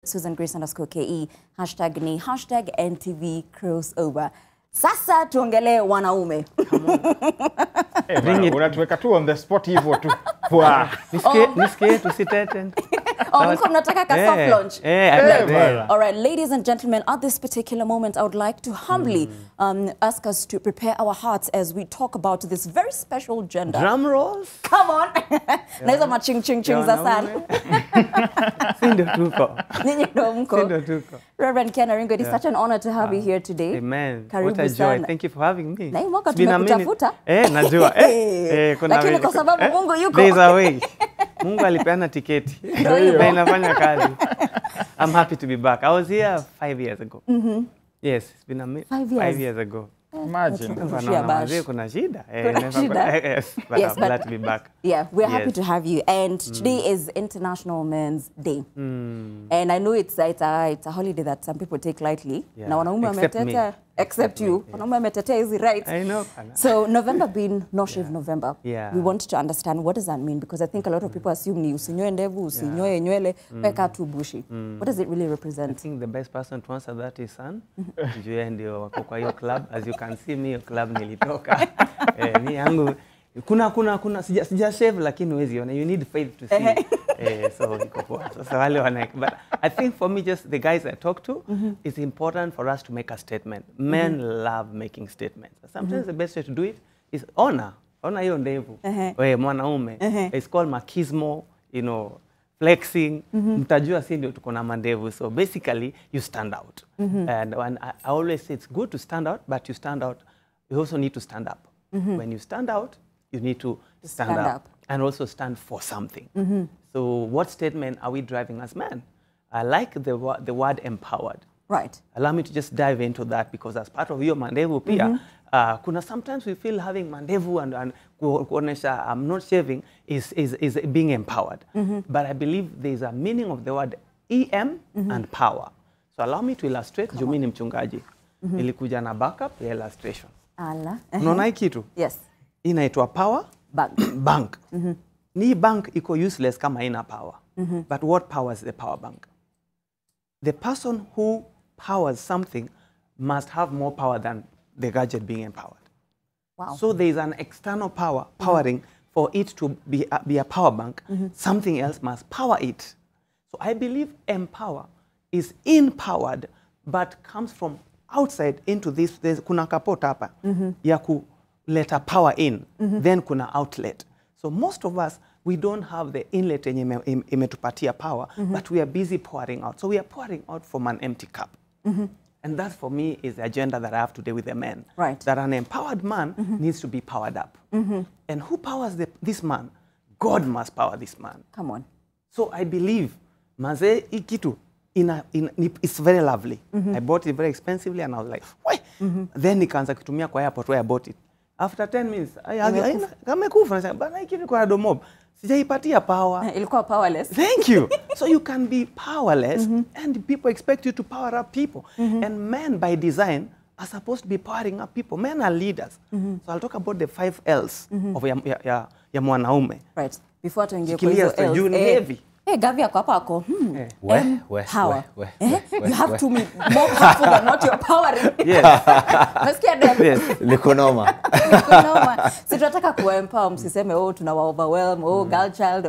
Susan_Grace_KE, hashtag ni hashtag NTV Crossover. Sasa tuongelee wanaume. Unatuweka tu on the spot hivyo tu. Nisikie tusitete. Mko mnataka ka soft launch. All right, ladies and gentlemen, at this particular moment, I would like to humbly ask us to prepare our hearts as we talk about this very special gender. Drum rolls. Come on. Naweza maching ching ching za sana. Sindo tuko. Ninyi ndo mko. Sindo tuko. Rev Ken Aringo, it is such an honor to have you here today. Amen. Karibu What a joy. sana. Thank you for having me. Na hii mwaka tumekutafuta. Najua. Kuna lakini kwa sababu Mungu yuko. There's a way. Mungu alipeana tiketi. Na inafanya kazi. I'm happy to be back. I was here 5 years ago. Yes, it's been 5 years ago. Imagine. Kuna shida. Yes, but I'm glad to be back. Yeah, we're happy to have you. And today is International Men's Day. And I know it's a holiday that some people take lightly. Yeah. Now, except you. Hizi rights. I know. So November being No Shave November, Yeah. we want to understand what does that mean, because I think a lot of people assume ni usinyoe ndevu, usinyoe nywele, weka tu bushi. What does it really represent? I think the best person to answer that is son. Juu ndio wako kwa hiyo club. As you can see, me club nilitoka. Ni yangu kuna sija shave lakini huwezi ona. You need faith to see. So iko poa. Sasa wale wana, but I think for me, just the guys I talk to, it's important for us to make a statement. Men love making statements. Sometimes the best way to do it is honor hiyo ndevu. Wewe mwanaume. It's called machismo, you know, flexing. Mtajua si ndio tuko na mandevu. So basically you stand out. And when I always say it's good to stand out, but you stand out, you also need to stand up. When you stand out, you need to stand up and also stand for something. So what statement are we driving as men? I like the word empowered. Right. Allow me to just dive into that, because as part of your mandevu pia, kuna sometimes we feel having mandevu and kuonesha I'm not shaving is being empowered. But I believe there's a meaning of the word EM and power. So allow me to illustrate. Juu mimi ni mchungaji. Nilikuja na backup ya illustration. Unaona hii kitu? Yes. Inaitwa power bank. Ni bank iko useless kama ina power. But what powers the power bank? The person who powers something must have more power than the gadget being empowered. Wow. So there is an external power powering for it to be a power bank. Something else must power it. So I believe empower is empowered, but comes from outside into this. There's kuna kapota hapa ya kuleta power in, then kuna outlet. So most of us, we don't have the inlet yenye imetupatia power, but we are busy pouring out. So we are pouring out from an empty cup. And that for me is the agenda that I have today with the men. Right. That an empowered man needs to be powered up. And who powers this man? God must power this man. Come on. So I believe, maze ikitu, it's very lovely. I bought it very expensively and I was like, why? Then nikaanza kutumia kwa airport where I bought it. After 10 minutes, kamekufa. Nasema, bana hiki ni kwa domob. Sijaipatia power. Ilikuwa powerless. Thank you. So you can be powerless and people expect you to power up people. And men by design are supposed to be powering up people. Men are leaders. So I'll talk about the 5 L's of ya mwanaume. Right. Before tuingie kwa hizo L's. Heavy. Gavi yako hapa ako. Power. You have to be more powerful than what you're powering. Yes. Nasikia dem. Yes. Likonoma. Si tunataka kuempower, msiseme tunawa overwhelm, girl child,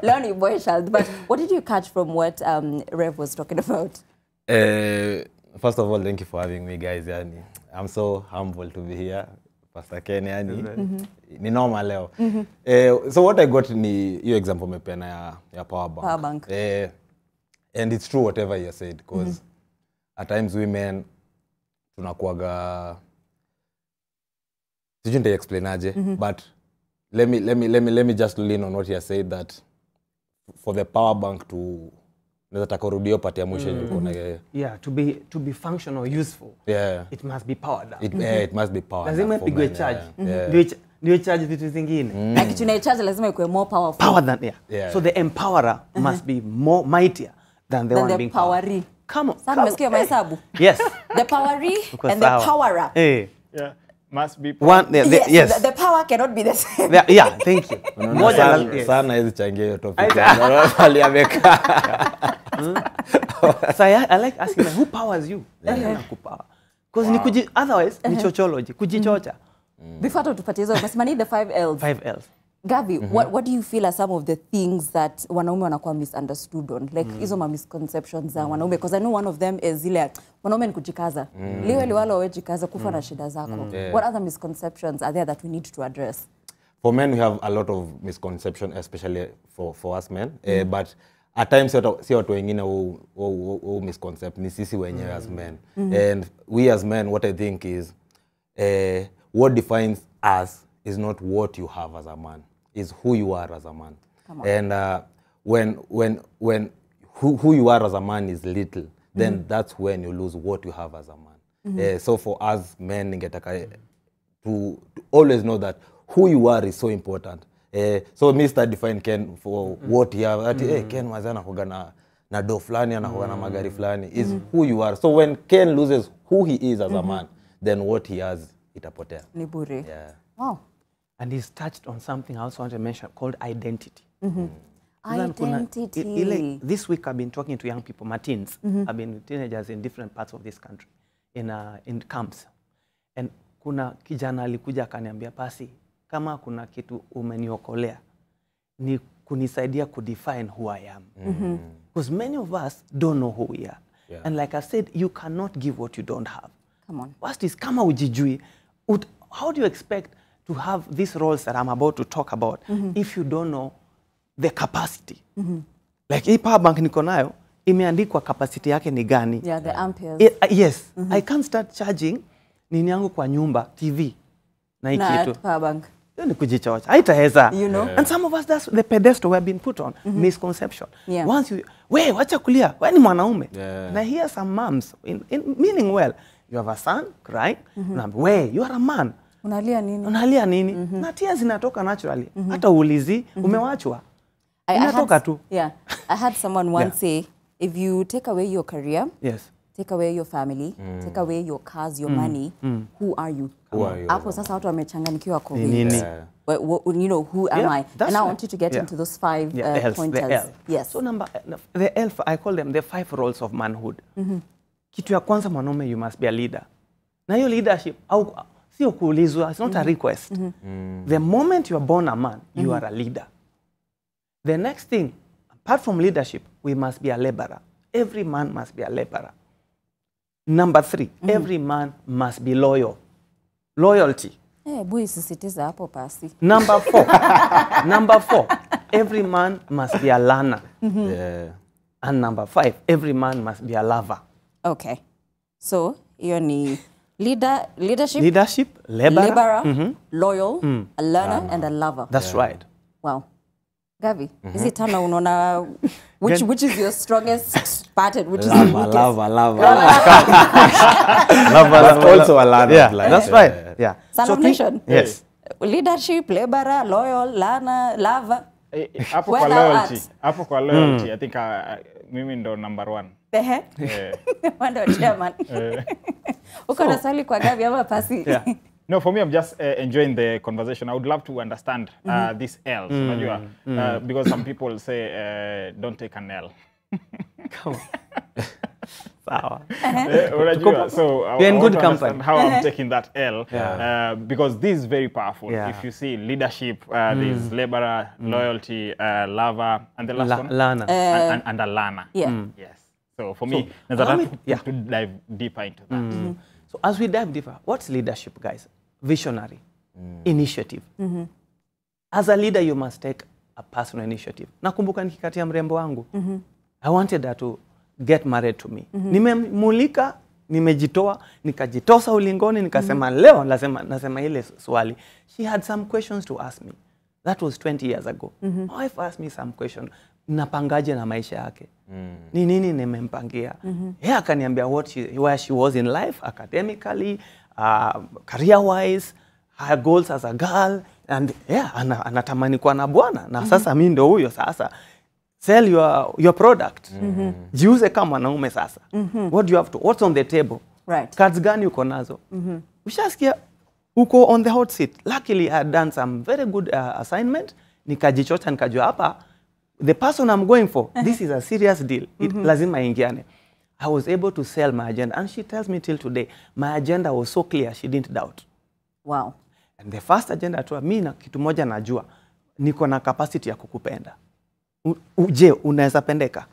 leo ni boy child. But what did you catch from what Rev was talking about? First of all, thank you for having me, guys. I'm so humble to be here. Pastor Ken, ni normal leo. So what I got ni hiyo example mepena ya power bank. Power bank. And it's true whatever you said, because at times women tunakuaga, sijui nita explain aje, but let me just lean on what you said, that for the power bank to nataka rudio pati ya mwisho yuko na yeye. Yeah, to be functional, useful. Yeah. It must be powered up. It must be powered up. Lazima ipigwe charge. Ndio charge vitu zingine. Na kitu na charge lazima ikuwe more powerful. Power than So the empowerer must be more mightier than the one being powered. Come on. Sasa umesikia mahesabu? Yes. The poweree and the powerer. Yeah. Must be yes. The power cannot be the same. Yeah, thank you. Sana hizi changia hiyo topic. So I like asking them, who powers you? Because otherwise ni chochology, kujichocha. Before tupatie hizo, basi mani the 5 L's. 5 L's. Gavi, what do you feel are some of the things that wanaume wanakuwa misunderstood on? Like hizo misconceptions za wanaume, because I know one of them is ile wanaume ni kujikaza. Liwe liwalo wewe jikaza kufa na shida zako. What other misconceptions are there that we need to address? For men, we have a lot of misconception, especially for us men. But at times, si watu wengine who misconcept ni sisi wenyewe as men. And we as men, what I think is, what defines us is not what you have as a man, is who you are as a man. And when who you are as a man is little, then that's when you lose what you have as a man. So for us men, ningetaka to always know that who you are is so important. So Mr. define Ken for what he have. Ken mazana anakuwa na do flani, anakuwa na magari flani, is who you are. So when Ken loses who he is as a man, then what he has itapotea. Ni bure. Yeah. Wow. And he's touched on something I also want to mention called identity. Identity. This week I've been talking to young people, my teens. I've been with teenagers in different parts of this country, in camps. And kuna kijana alikuja akaniambia, Pasi, kama kuna kitu umeniokolea, ni kunisaidia kudefine who I am. Because many of us don't know who we are. Yeah. And like I said, you cannot give what you don't have. Come on. First is, kama ujijui, how do you expect to have these roles that I'm about to talk about if you don't know the capacity? Like hii power bank niko nayo, imeandikwa capacity yake ni gani? Yeah, the amperes. Yes. I can't start charging nini yangu kwa nyumba, TV, na hii kitu. Power bank. Hiyo ni kujichocha. Haitaweza. You know? And some of us, that's the pedestal we've been put on. Misconception. Yeah. Once you, wacha kulia, wewe ni mwanaume. Yeah. And I hear some moms, meaning well, you have a son crying, you are a man. Unalia nini? Unalia nini? Na tears zinatoka naturally. Hata uulizi, umewachwa. Inatoka tu. Yeah. I had someone once say, if you take away your career, yes, take away your family, take away your cars, your money, who are you? Who are you? Hapo sasa watu wamechanganyikiwa kwa nini? Yeah. You know, who am I? that's And I right. want you to get into those 5 L's, pointers. the L. Yes. So the L, I call them the 5 roles of manhood. Kitu ya kwanza mwanaume, you must be a leader. Na hiyo leadership, sio kuulizwa, it's not a request. The moment you are born a man, you are a leader. The next thing, apart from leadership, we must be a laborer. Every man must be a laborer. Number 3, every man must be loyal. Loyalty. Bui sisitiza hapo Pasi. Number 4, every man must be a learner. Yeah. And number 5, every man must be a lover. Okay. So, hiyo ni leadership, laborer, loyal, a learner, and a lover. That's right. Wow. Gavi, is it Tana unaona which is your strongest part and which is your weakest? Lover. Also a learner. Yeah, that's right. Yeah. So nation. Yes. Leadership, laborer, loyal, learner, lover. Hapo Where kwa thou loyalty. art. Hapo kwa loyalty, I think mimi ndo number 1. Wanda chairman. Uko na swali kwa Gavi ama Pasi? Yeah. No, for me, I'm just enjoying the conversation. I would love to understand these L's, unajua, because some people say, don't take an L. Come on. Sawa. Unajua, so I You're in want good to company. understand how I'm taking that L, because this is very powerful. Yeah. If you see leadership, there's laborer, loyalty, lover, and the last one? Learner. And a learner. Yeah. Yes. So for me, there's allow a me- lot to dive deeper into that. So as we dive deeper, what's leadership, guys? Visionary, initiative. As a leader, you must take a personal initiative. Nakumbuka nikikatia mrembo wangu. I wanted her to get married to me. Nimemulika, nimejitoa, nikajitosa ulingoni, nikasema leo nasema ile swali. She had some questions to ask me. That was 20 years ago. My wife asked me some question. Napangaje na maisha yake? Ni nini nimempangia? Yeye akaniambia where she was in life, academically, career-wise, her goals as a girl, and anatamani kuwa na bwana. Na sasa mimi ndo huyo sasa. Sell your product. Jiuze kama mwanaume sasa. What do you have to? What's on the table? Right. Cards gani uko nazo? Ushasikia uko on the hot seat. Luckily I had done some very good assignment. Nikajichota nikajua hapa the person I'm going for, this is a serious deal. Lazima ingiane. I was able to sell my agenda. And she tells me till today, my agenda was so clear, she didn't doubt. Wow. And the first agenda tu, mimi na kitu moja najua, niko na capacity ya kukupenda. Je, unaweza pendeka?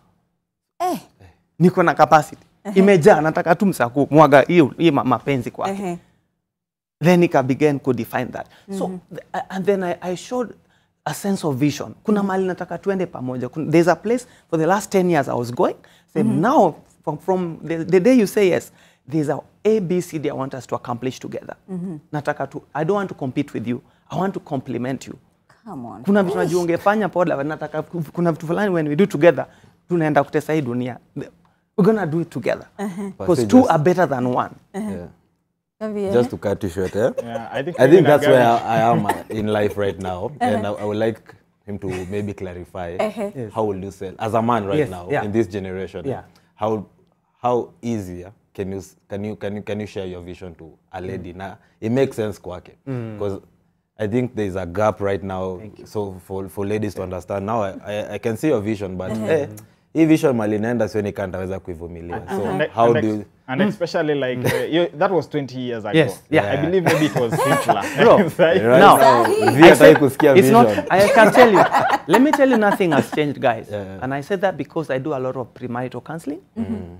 Niko na capacity. Imejaa, nataka tu msaku, mwaga hii mapenzi kwake. Then I began to define that. So, and then I showed a sense of vision. Kuna mali nataka tuende pamoja. There's a place for the last 10 years I was going. So now, from the day you say yes, there's a B, C, D I want us to accomplish together. Nataka tu, I don't want to compete with you. I want to complement you. Come on. Kuna vitu najua ungefanya poda, nataka kuna vitu fulani when we do together, tunaenda kutesa hii dunia. We're going to do it together. Because two are better than one. Just to cut you short, I think that's where I am in life right now. And I would like him to maybe clarify how will you sell as a man right now in this generation. How easy can you share your vision to a lady? Now it makes sense kwake because I think there is a gap right now. So for ladies to understand now, I can see your vision, but hii vision malinaenda sio nikantaweza kuivumilia. So how do you, and especially like that was 20 years ago. Yes, I believe maybe it was Hitler. Bro, now it's not, I can tell you, let me tell you, nothing has changed, guys. And I said that because I do a lot of premarital counseling.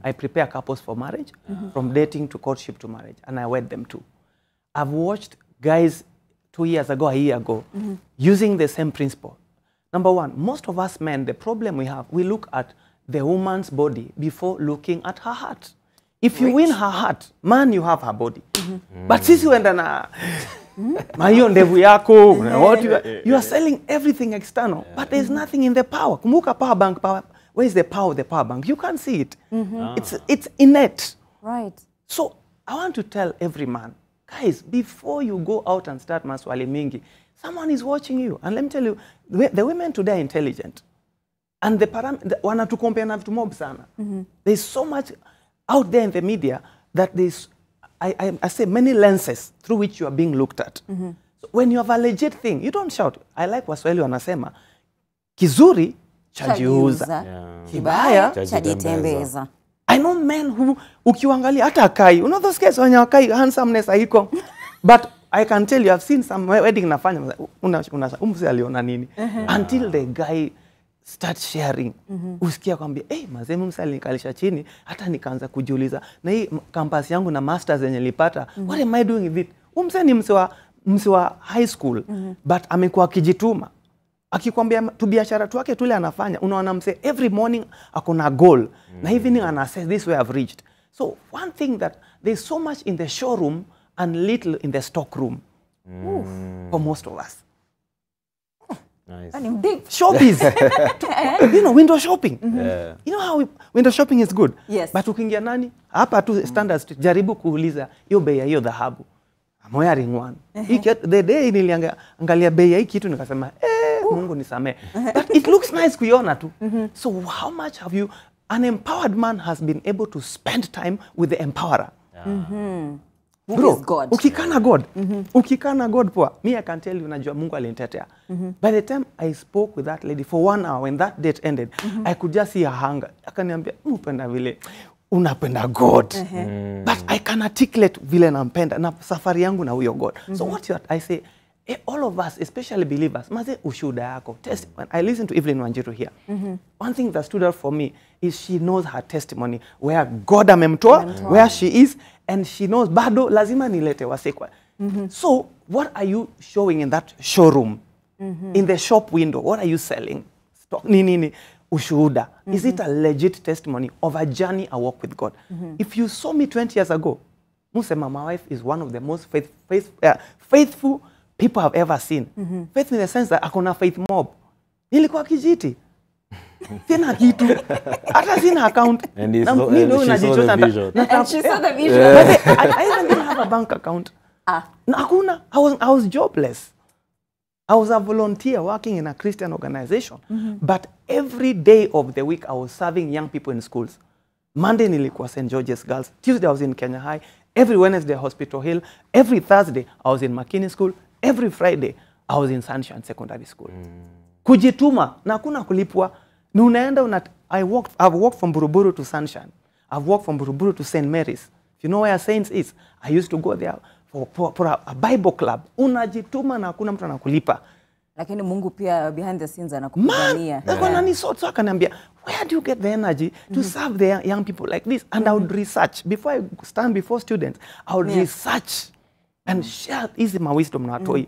I prepare couples for marriage, from dating to courtship to marriage, and I wed them too. I've watched guys 2 years ago, a year ago, using the same principle. Number one, most of us men, the problem we have, we look at the woman's body before looking at her heart. If you win her heart, man, you have her body. But sisi wenda na mahiyo ndevu yako, what you are selling everything external, but there's nothing in the power. Kumuka power bank, where is the power of the power bank? You can't see it. It's innate. Right. So I want to tell every man, guys, before you go out and start maswali mingi, someone is watching you. And let me tell you, the women today are intelligent. And the wanatukompea na vitu mob sana. There's so much out there in the media that there's, I say, many lenses through which you are being looked at. So when you have a legit thing, you don't shout. I like Waswahili wanasema, kizuri chajiuza, kibaya chajitembeza. I know men who, ukiwangalia hata akai, you know those guys when you akai, handsomeness haiko. But I can tell you, I've seen some wedding nafanya, umse aliona nini. Until the guy starts sharing. Usikia kwambia, mazemu umse alinikalisha chini, hata nikaanza kujiuliza, na hii campus yangu na masters yenye nilipata, what am I doing with it? Umse ni mse wa high school, but amekuwa kijituma. Akikwambia tu biashara tu wake tule anafanya, unaona mse every morning akona goal, na evening ana say this way I've reached. So one thing that there's so much in the showroom and little in the stock room for most of us. Nice. And big Showbiz. You know, window shopping. You know how window shopping is good? Yes. But ukiingia nani? Hapa tu standards, jaribu kuuliza hiyo bei ya hiyo dhahabu. I'm wearing one. The day niliangalia bei ya hii kitu nikasema, Mungu nisamee. But it looks nice kuiona tu. So how much have you, an empowered man has been able to spend time with the empowerer. Bro, God. ukikana God. Ukikana God poa. Me, I can tell you, najua Mungu alinitetea. By the time I spoke with that lady for 1 hour, when that date ended, I could just see her hunger. Akaniambia, upenda vile, unapenda God. But I can articulate vile nampenda, na safari yangu na huyo God. So what I say, all of us, especially believers, maze ushuda yako. When I listen to Evelyn Wanjiru here, one thing that stood out for me is she knows her testimony, where God amemtoa, where she is, and she knows, bado lazima nilete wasekwa. So what are you showing in that showroom? In the shop window, what are you selling? Stock, nini, ushuda. Is it a legit testimony of a journey I walk with God? If you saw me 20 years ago, Musema, my wife is one of the most faithful people I've ever seen. Faith in the sense that akona faith mob. Nilikuwa kijiti. Sina kitu. Hata sina account. And she saw the vision. And she saw the vision. I even didn't have a bank account. Nakuna. I was jobless. I was a volunteer working in a Christian organization. But every day of the week, I was serving young people in schools. Monday nilikuwa St. George's Girls. Tuesday I was in Kenya High. Every Wednesday, Hospital Hill. Every Thursday, I was in McKinney School. Every Friday, I was in Sunshine Secondary School. Kujituma na hakuna kulipwa. Ni unaenda I've walked from Buruburu to Sunshine. I've walked from Buruburu to St. Mary's. If you know where Saints is, I used to go there for a Bible club. Unajituma na hakuna mtu anakulipa. Lakini Mungu pia behind the scenes anakupigania. So akaniambia, where do you get the energy to serve the young people like this? And I would research. Before I stand before students, I would research and share my wisdom na watoi.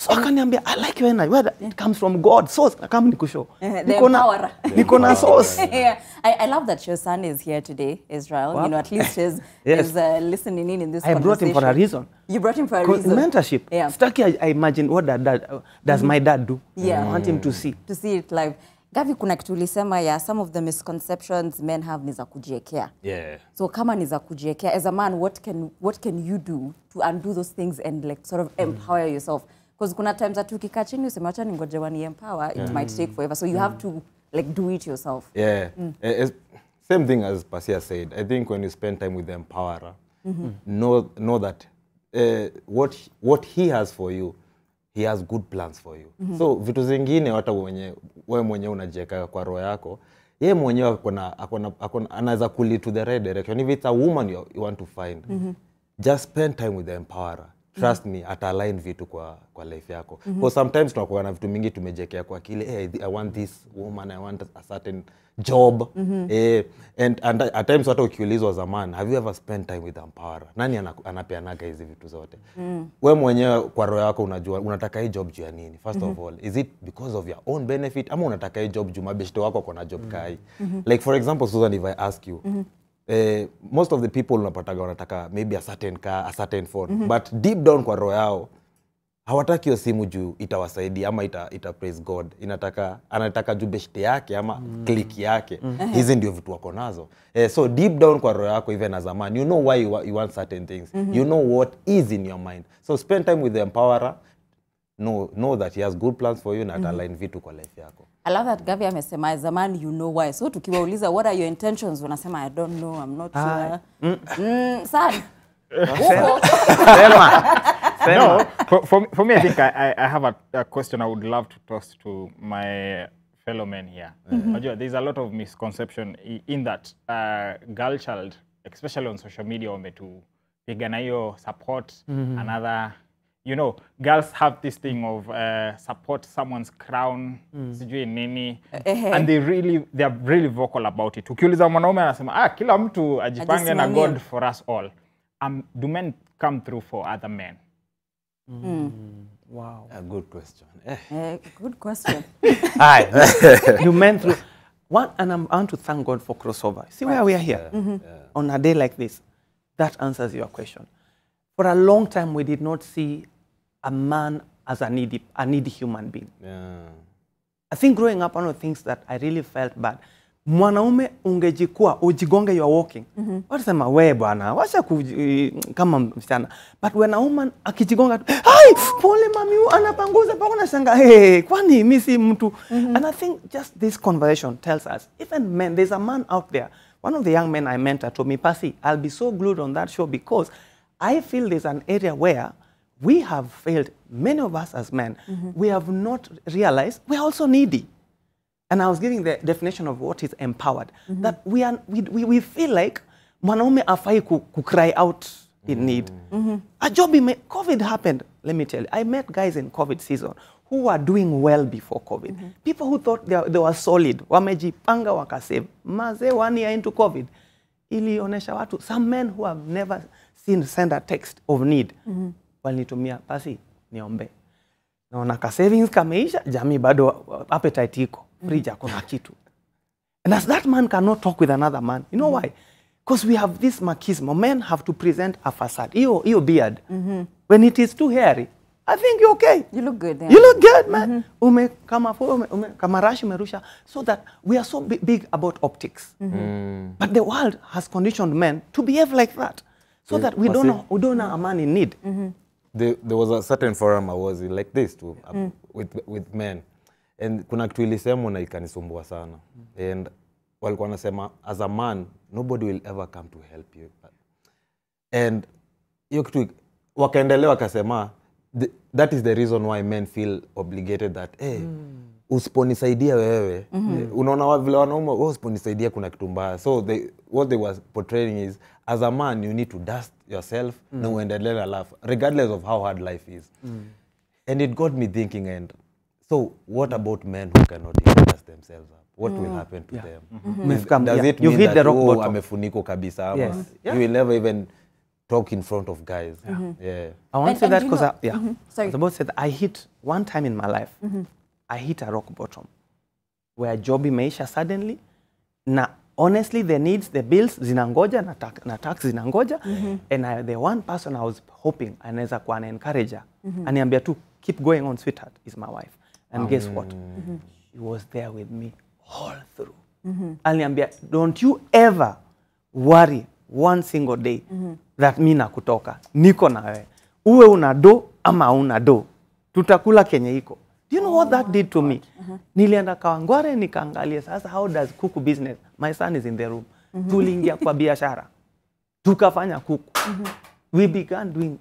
So akaniambia, I like your energy. Where it comes from God. Source, kama nikusho. Niko na source. I love that your son is here today, Israel. Wow. You know, at least he's listening in this conversation. I brought him for a reason. You brought him for a reason. Mentorship. Yeah. Stucky, I imagine what does my dad do. Yeah. I want him to see. To see it live. Gavi, kuna kitu ulisema ya some of the misconceptions men have ni za kujiekea. Yeah. So kama ni za kujiekea, as a man, what can you do to undo those things and like sort of empower yourself? Because kuna times that ukikaa chini useme acha ningoje wani empower, it might take forever. So you have to like do it yourself. Yeah. Same thing as Pasia said. I think when you spend time with the empowerer, know that what he has for you, he has good plans for you. So vitu zingine hata wewe mwenyewe unajiweka kwa roho yako, yeye mwenyewe anaweza kuli to the right direction. If it's a woman you want to find, just spend time with the empowerer. Trust me, ata-align vitu kwa life yako. Because sometimes tunakuwa na vitu mingi tumejekea kwa kile, hey, I want this woman, I want a certain job. And at times hata ukiulizwa as a man, have you ever spent time with an empowerer? Nani anapeanaga hizi vitu zote? Wewe mwenyewe kwa roho yako unajua unataka hii job juu ya nini? First of all, is it because of your own benefit ama unataka hii job juu mabeshte wako kuna job kai? Like for example, Susan, if I ask you, most of the people unapataga wanataka maybe a certain car, a certain phone, but deep down kwa roho yao hawataki hiyo simu juu itawasaidia ama ita praise God. Anataka juu beshte yake ama click yake. Hizi ndio vitu wako nazo. So deep down kwa roho yako, even as a man, you know why you want certain things. You know what is in your mind. So spend time with the empowerer. Know that he has good plans for you na ata-align vitu kwa life yako. I love that Gavi amesema as a man you know why. So tukiwauliza what are your intentions, unasema I don't know, I'm not sure. Sad. No, for me, I think I have a question I would love to toss to my fellow men here. There's a lot of misconception in that girl child, especially on social media, wametupigana hiyo support another. You know, girls have this thing of support someone's crown, sijui nini, and they are really vocal about it. Ukiuliza mwanaume anasema, kila mtu ajipange na God for us all. Do men come through for other men? Wow. A good question. Good question. Hi. Do men through one, and I want to thank God for Crossover. See where we are here on a day like this. That answers your question. For a long time, we did not see a man as a needy human being. I think growing up, one of the things that I really felt bad, mwanaume ungejikua, ujigonge you are walking. Watasema, we bwana, washa kama msichana. But when a woman akijigonga, hai, pole mami, anapanguza, pakuna shanga, hey, kwani misi mtu. And I think just this conversation tells us, even men, there's a man out there, one of the young men I mentored told me, Pasi, I'll be so glued on that show because I feel there's an area where we have failed, many of us as men, we have not realized we're also needy. And I was giving the definition of what is empowered. That we feel like mwanaume afai ku cry out in need. A job COVID happened, let me tell you. I met guys in COVID season who were doing well before COVID. People who thought they were solid, wamejipanga wakasave. Maze 1 year into COVID, ilionesha watu, some men who have never send a text of need. Walinitumia, Pasi, niombe. Naona ka savings kameisha, jamii bado appetite iko. Fridge hakuna kitu. And as that man cannot talk with another man, you know why? Because we have this machismo. Men have to present a facade. Your beard. When it is too hairy, I think you're okay. You look good. Yeah. You look good, man. Kamarashi merusha. So that we are so big about optics. But the world has conditioned men to behave like that. So that we don't know a man in need. There was a certain forum I was in like this too, with men. And kuna kitu ilisema na ikanisumbua sana. And walikuwa wanasema, as a man, nobody will ever come to help you. And hiyo kitu wakaendelea wakasema, that is the reason why men feel obligated that, hey, usiponisaidia wewe, unaona vile wanaume usiponisaidia kuna kitu mbaya. So what they was portraying is, as a man you need to dust yourself na uendelee na life regardless of how hard life is. And it got me thinking, and so what about men who cannot even dust themselves up? What will happen to them? Does it mean that amefuniko kabisa? You will never even talk in front of guys. I want to say that because I was about to say that I hit one time in my life. I hit a rock bottom where job imeisha suddenly. Na honestly, the needs, the bills zinangoja na tax zinangoja. And the one person I was hoping anaweza kuwa na encourager, aniambia tu keep going on, sweetheart, is my wife. And guess what? She was there with me all through. Aliniambia, don't you ever worry one single day that mi nakutoka. Niko na wewe. Uwe una do ama una do. Tutakula kenye iko. Do you know what that did to me? Nilienda Kawangware nikaangalia sasa how does kuku business. My son is in the room. Tuliingia kwa biashara. Tukafanya kuku. We began doing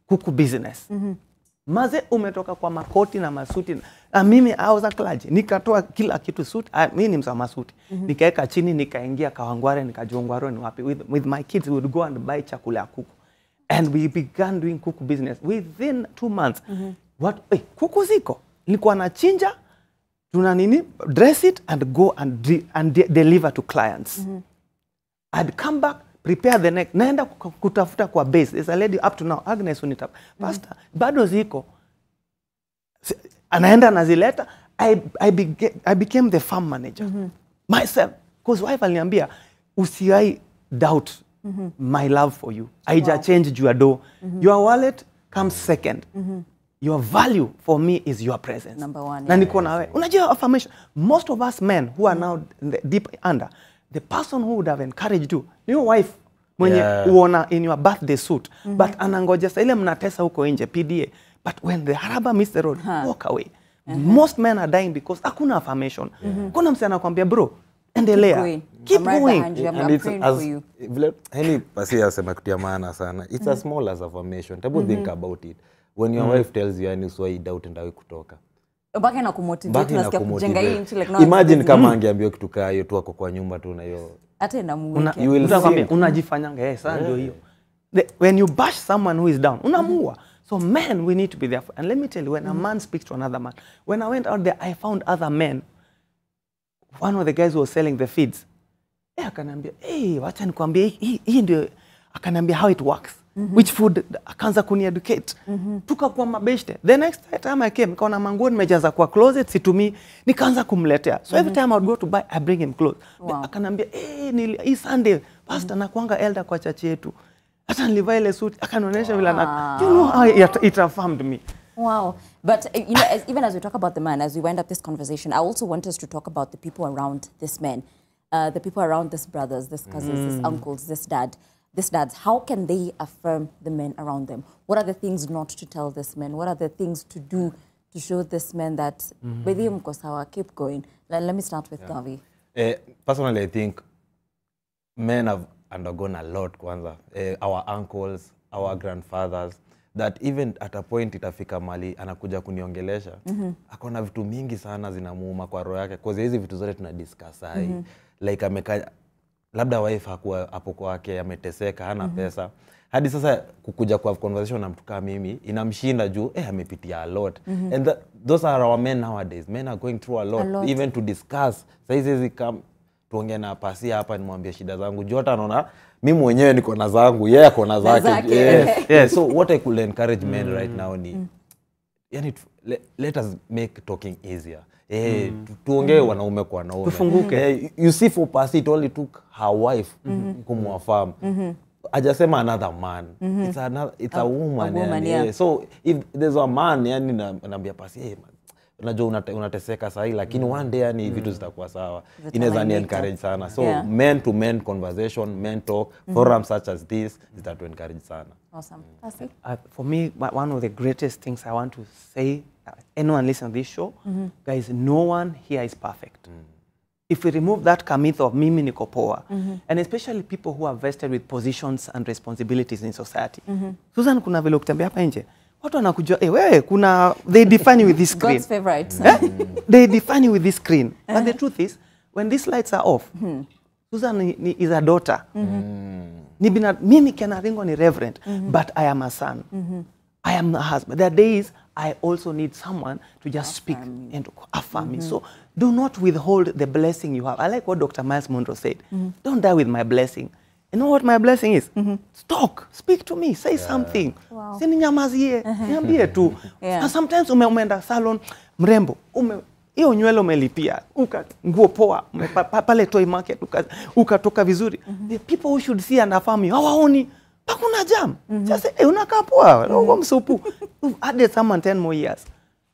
kuku business. Maze umetoka kwa makoti na masuti. Mimi I was a clergy. Nikatoa kila kitu suit. Mimi ni msama suti. Nikaeka chini nikaingia Kawangware nikajua Ngwaro ni wapi. With my kids we would go and buy chakula ya kuku. And we began doing kuku business within 2 months. What? Kuku ziko. Nilikuwa nachinja, tuna nini, dress it and go and deliver to clients. I'd come back, prepare the next. Naenda kutafuta kwa base. There's a lady up to now, Agnes Unitap. Pastor, bado ziko. Anaenda nazileta. I became the farm manager. Myself. Because wife aliniambia, usiai doubt my love for you. Aija change juu ya do. Your wallet comes second. Your value for me is your presence. Number one. Na niko na wewe. Unajua affirmation. Most of us men who are now deep under, the person who would have encouraged you, your wife, mwenye uona in your birthday suit, but anangoja sa ile mnatesa huko nje, PDA. But when the rubber meets the road, walk away. Most men are dying because hakuna affirmation. Kuna msana anakuambia bro, endelea. Keep going. And it's for you. Any pasi asema kitu ya maana sana. It's as small as affirmation. Tabo think about it. When your wife tells you yani so doubt ndawe kutoka. Baki na kumotivate, tunasikia kujenga hii nchi like no. Imagine kama angeambiwa kitu kaa hiyo tu ako kwa nyumba tu na hiyo. Hata inamuweke. You will see. Unajifanyanga sasa ndio hiyo. When you bash someone who is down, unamua. So men, we need to be there. And let me tell you, when a man speaks to another man, when I went out there, I found other men. One of the guys who was selling the feeds. Akaniambia, wacha nikwambie hii ndio, akaniambia how it works. Which food, akaanza kuni-educate. Tukakuwa mabeshte. The next time I came, nikaona manguo nimejaza kwa closet, situmii, nikaanza kumletea. So every time I would go to buy, I bring him clothes. Akaniambia, hii Sunday, pastor nakuanga elder kwa church yetu. Hata nilivaa ile suit, akanionyesha vile na, you know how it affirmed me. Wow. But, you know, even as we talk about the man, as we wind up this conversation, I also want us to talk about the people around this man. The people around this brothers, this cousins, this uncles, this dads, how can they affirm the men around them? What are the things not to tell this man? What are the things to do to show this man that, keep going? Let me start with Gavi. Personally, I think men have undergone a lot, kwanza. Our uncles, our grandfathers, that even at a point itafika mali anakuja kuniongelesha, akona vitu mingi sana zinamuuma kwa roho yake. Cause hizi vitu zote tunadiscuss hai. Like ameka labda wife hakuwa hapo kwake, ameteseka, hana pesa. Hadi sasa kukuja kwa conversation na mtu kama mimi inamshinda juu amepitia a lot. And those are our men nowadays. Men are going through a lot. Even to discuss. Saizi come tuongee na pasi hapa nimwambie shida zangu. Jota anaona mimi mwenyewe niko na zangu, yeye ako na zake. Yes. So what I could encourage men right now ni yani let us make talking easier. Tuongee wanaume kwa wanaume. Tufunguke. You see for pasi it only took her wife kumwafahamu. Ajasema another man. It's a woman. Yeah. So if there's a man yani naambia pasi unajua unateseka sahi lakini one day yani vitu zitakuwa sawa. Inaweza ni encourage sana. So men to men conversation, men talk, forums such as this that to encourage sana. Awesome. For me, one of the greatest things I want to say, anyone listening to this show, guys, no one here is perfect. If we remove that myth of mimi niko poa, and especially people who are vested with positions and responsibilities in society. Susan kuna vile ukitembea hapa nje, watu wanakujua, wewe kuna, they define you with this screen. God's favorite. They define you with this screen. But the truth is, when these lights are off, Susan is a daughter. Mimi Ken Aringo ni reverend, but I am a son. I am a husband. There are days I also need someone to just speak and to affirm me. So do not withhold the blessing you have. I like what Dr. Miles Monroe said. Don't die with my blessing. You know what my blessing is? Talk, speak to me, say something. Wow. Sininyamazie, niambie tu. And sometimes umeenda salon, mrembo, hiyo nywele umelipia, nguo poa, pale toy market, ukatoka vizuri. The people who should see and affirm you, hawaoni, pakuna jam. Just say, unakaa poa, msupu. You've added someone 10 more years.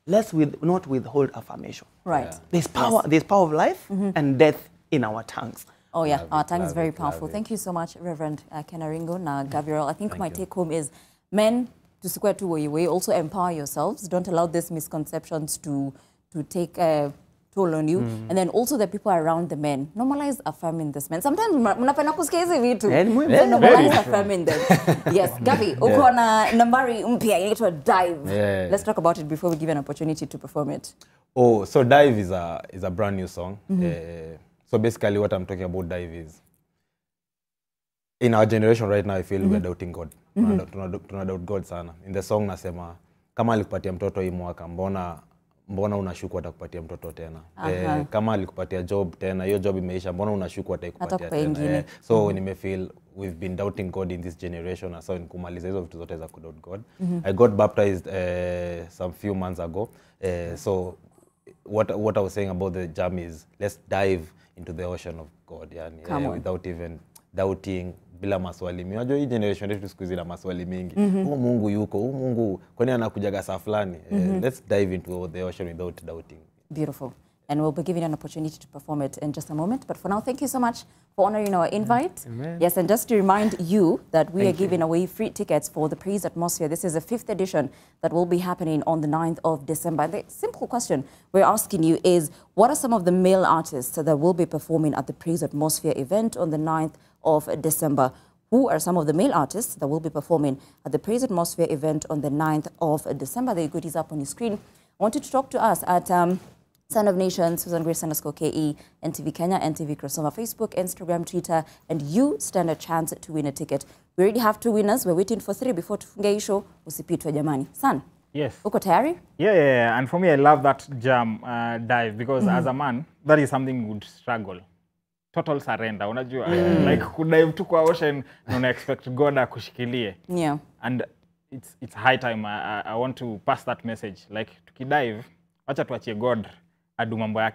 Let's not withhold affirmation. Right. There's power of life and death in our tongues. Oh yeah, our tongue is very powerful. Thank you so much, Reverend Ken Aringo. Now, Gabriel, I think my take home is men, to square two way, also empower yourselves. Don't allow these misconceptions to take toll on you. And then also the people around the men. Normalize affirming this men. Sometimes mnapenda kusikia hizi vitu. Normalize affirming them. Yes, Gabi, uko na nambari mpya inaitwa Dive. Let's talk about it before we give an opportunity to perform it. Oh, so Dive is a brand new song. So basically what I'm talking about Dive is, in our generation right now, I feel we're doubting God. Tuna doubt God sana. In the song nasema, kama alikupatia mtoto hii mwaka, mbona unashuku atakupatia mtoto tena? Kama alikupatia job tena, hiyo job imeisha, mbona unashuku atakupatia tena? So nimefeel we've been doubting God in this generation, so nikumaliza hizo vitu zote za kudoubt God. I got baptized some few months ago. So what I was saying about the jam is, let's dive into the ocean of God, yani, without even doubting, bila maswali mingi. Unajua hii generation yetu siku hizi na maswali mingi. Mungu yuko, Mungu kwani anakujaga saa fulani? Let's dive into the ocean without doubting. Beautiful. And we'll be giving you an opportunity to perform it in just a moment. But for now, thank you so much for honoring our invite. Yes, and just to remind you that we are giving away free tickets for the Praise Atmosphere. This is the 5th edition that will be happening on the 9th of December. The simple question we're asking you is, what are some of the male artists that will be performing at the Praise Atmosphere event on the 9th of December? Who are some of the male artists that will be performing at the Praise Atmosphere event on the 9th of December? The goodies up on your screen. I want you to talk to us at Son of Nations, Susan Grace _KE, NTV Kenya, NTV Crossover, Facebook, Instagram, Twitter, and you stand a chance to win a ticket. We already have 2 winners. We're waiting for 3 before tufunge hii show. Usipitwe jamani. Son, yes. Uko tayari? Yeah. And for me, I love that jam, Dive, because as a man, that is something you would struggle. Total surrender, unajua. Like, kudive tu kwa ocean, una expect God akushikilie. Yeah. And it's high time. I want to pass that message. Like, tukidive, acha tuachie God adu mambo yake.